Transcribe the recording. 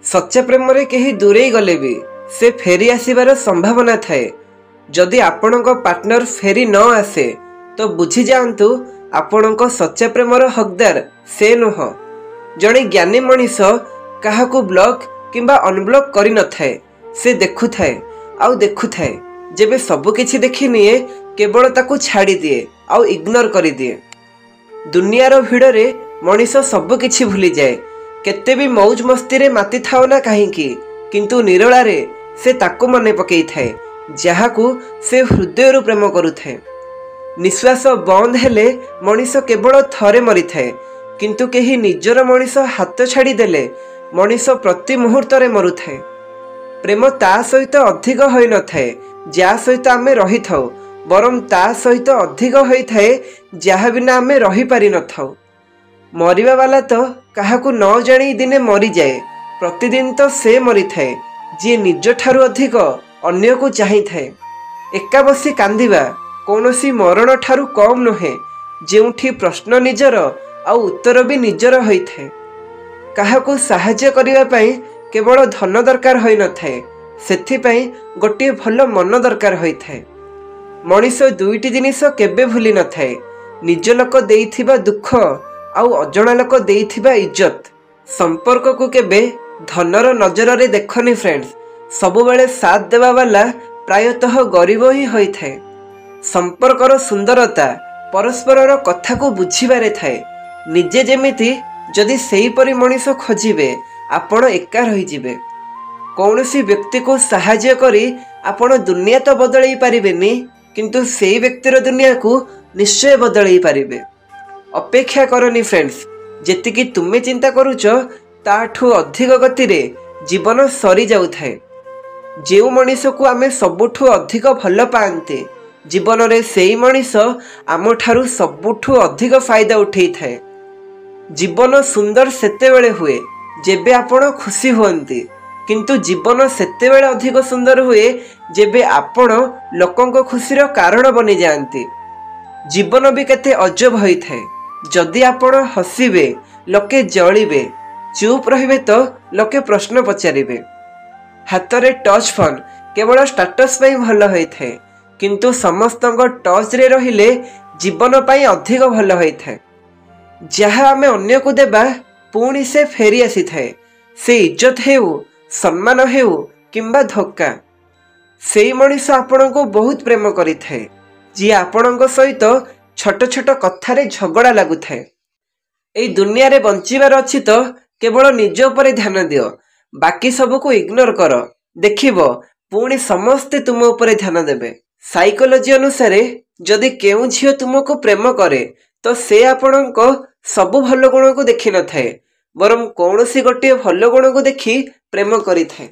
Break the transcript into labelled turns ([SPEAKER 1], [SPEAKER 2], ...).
[SPEAKER 1] सच्चा प्रेम रे केही दूरे गले भी से फेरी आसीबार संभावना थाए। जदि आपणक पार्टनर फेरी न आसे तो बुझी जाआंतु आपणक सच्चा प्रेमर हकदार से नुह। जणे ज्ञानी मनीष काहाकू ब्लॉक किंबा अनब्लॉक करि न थाए। से देखुथाए आउ देखुथाए जेबे सबु किछि देखि निए केवल ताकू छाड़ी दिए आउ इग्नोर करि दिए। दुनियार भिड़ रे मनीष सबु किछि भूली जाए। केते भी मौज मस्ती रे माति थाओ ना काहींकी किंतु निरला रे से ताकू मने पकई थाए जहाकू से हृदय रु प्रेम करुथाए। निश्वास बंद हेले मनीष केवल थरे मरी थाए किंतु केही निजर मनीष हाथ छाड़ी देले मनीष प्रति मुहूर्त रे मरुथाए। प्रेम ता सहित अधिक होई न थाए जा सहित आमे रही थाओ बरम ता सहित अधिक होई थाए जहा बिना आमे रही पारि न थाओ। मरिबा वाला तो काहाकू न जानी दिने मरी जाए। प्रतिदिन तो से मरी थाए जी निज ठारू अधिक अन्य को चाही थाए। एका बसी कांदिबा कौनसी मरण ठारू कम नुहे जेउठी प्रश्न निजर आउ उत्तर भी निजर होई थाए। काहाकू साहाय्य करिवा पई केवल धन दरकार होई न थाए सेथिपई गोटे भल मन दरकार होई थाए। मनीष दुईटी जिनिस केबे भूली न थाए निज लोक देइथिबा दुख आउ अजणा लोक देइथिबा इज्जत। संपर्क को केबे धनर नजर रे देखनी फ्रेंड्स। सबु बेले साथ देवा वाला प्रायतः गरीब ही होई थाए। संपर्कर सुंदरता परस्पर कथा को बुझीबारे थाए। निजे जेमिति जदि सेही परि मनीष खोजिबे आपण एका रही जिबे। कौनसी व्यक्ति को सहाय्य करी आपण दुनिया तो बदलई पारिबेनी किंतु सेही व्यक्तिर दुनिया को निश्चय बदलई पारिबे। अपेक्षा करनी फ्रेंड्स। जेतिकी तुमे चिंता करूच ताठू अधिक गति रे जीवन सरी जाउ थाए। जेउ मनीष को आमे सबुठू अधिक भल पाते जीवन रे सेही मनीष आम ठारू सबुठू अधिक फायदा उठेई थाए। जीवन सुंदर सेते बेले हुए जेबे आपण खुशी हुअंती किंतु जीवन सेते बेले अधिक सुंदर हुए जेबे आपण लोकंको खुशीर कारण बनी जाती। जीवन भी केते अजब होई थाए। जदि आपण हसीबे लोके जलिबे चुप रहिबे तो लोके प्रश्न पचारिबे। हाथ में टच फोन केवल स्टेटस पई भल होई थाए किंतु समस्तंग टच रे रहिले जीवन पई अधिक भल होई थाए। जहाँ आमे अन्य को देबा पुणी से फेरी आसी थाए। से इज्जत हेउ सम्मान हेउ किंबा धोखा सेही मनीष आपण को बहुत प्रेम करि थाए जी आपण सहित छोट छोट कथारे झगड़ा लागु थाए। एई दुनिया रे बंचिबार अछि तो केवल निज उपरे ध्यान दियो बाकी सब को इग्नोर कर देखिबो पुणी समस्ते तुम उपरे ध्यान देबे। साइकोलॉजी अनुसार जदि केउ झियो तुमको प्रेम करे तो से आपणको सबु भल गुण को देखि न थाए बरम कौनसी गोटे भल गुण को देखि प्रेम करि थाए।